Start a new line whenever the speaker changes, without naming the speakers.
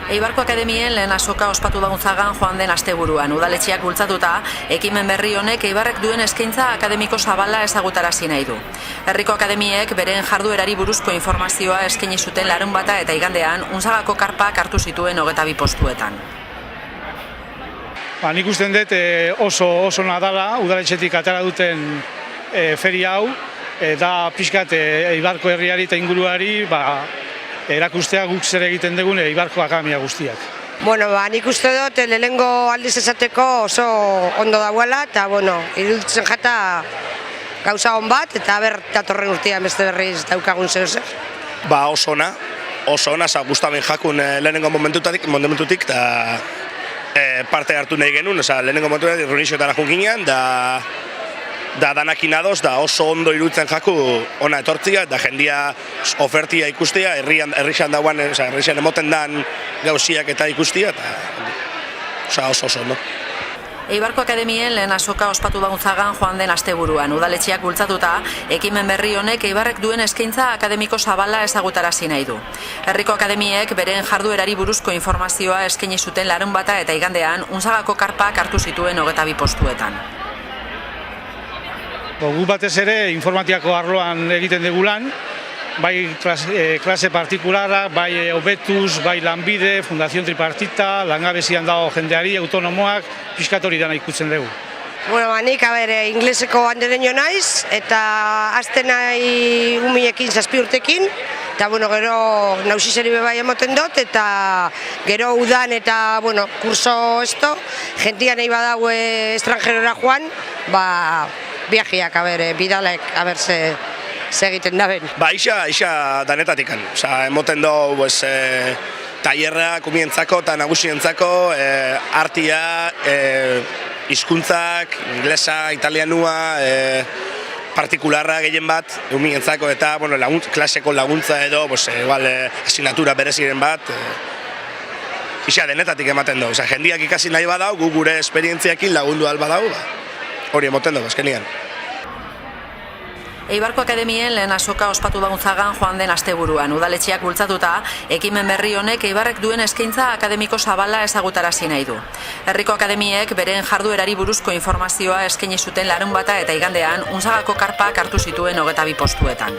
Eibarko Akademien lehen azoka ospatu da Unzagan joan den asteburuan. Udaletxeak bultzatuta, ekimen berri honek Eibarrek duen eskaintza akademiko zabala ezagutarazi nahi du. Herriko akademiek beren jarduerari buruzko informazioa eskaini zuten larunbata eta igandean Unzagako karpak hartu zituen 22 postuetan.
Nik usten dut oso nadala, udaletxetik atera duten feria hau, da pixkat Eibarko herriari eta inguruari erakustea guk zer egiten dugun Eibarko akademia guztiak.
Nik uste dut lehenengo aldiz esateko oso ondo dauela eta iruditzen jata gauza hon bat eta datorren urtean beste berriz daukagun zer.
Oso ona, gustamen jakun lehenengo momentutik eta parte hartu nahi genuen, lehenengo momentutik reunizioetara junginean, da danakin adoz, da oso ondo iruditzen jaku ona etortzia, da jendia ofertia ikustia, herrian dauan, herrian emoten dan gauziak eta ikustia, eta oso ondo.
Eibarko Akademien lehen azoka ospatu da Unzagan joan den asteburuan. Udaletxeak bultzatuta, ekimen berri honek Eibarrek duen eskaintza akademiko zabala ezagutarazi nahi du. Herriko akademiek beren jarduerari buruzko informazioa eskaini zuten larunbata eta igandean Unzagako karpak hartu zituen 22 postuetan.
Gu batez ere informatikako arloan egiten dugu lan, bai klase partikulara, bai Hobetuz, bai Lanbide, Fundación Tripartita, langabezian dago jendeari, autonomoak, pixkat hori dana ikutzen dugu.
Nik ingleseko handereño naiz, eta azten nahi umiekin 7 urtekin, eta gero nausizeri bai emoten dut, eta gero udan eta kurso esto, jentia nahi badaue estrangerora joan, viajeak, bidalek, ze egiten da ben.
Ixa danetatikan. Emoten du tailerrak umientzako eta nagusientzako, artia, hizkuntzak, inglesa, italianua, partikularra gehien bat, umientzako eta klaseko laguntza edo, asignatura bereziren bat, ixa denetatik ematen du. Jendiak ikasi nahi badau, gu gure esperientziakin lagundu alba dau, hori emoten du, azkenean.
Eibarko Akademien lehen azoka ospatu da Unzagan joan den asteburuan. Udaletxeak bultzatuta, ekimen berri honek Eibarrek duen eskaintza akademiko zabala ezagutarazi nahi du. Herriko akademiek beren jarduerari buruzko informazioa eskaini zuten larunbata eta igandean Unzagako karpak hartu zituen 22 postuetan.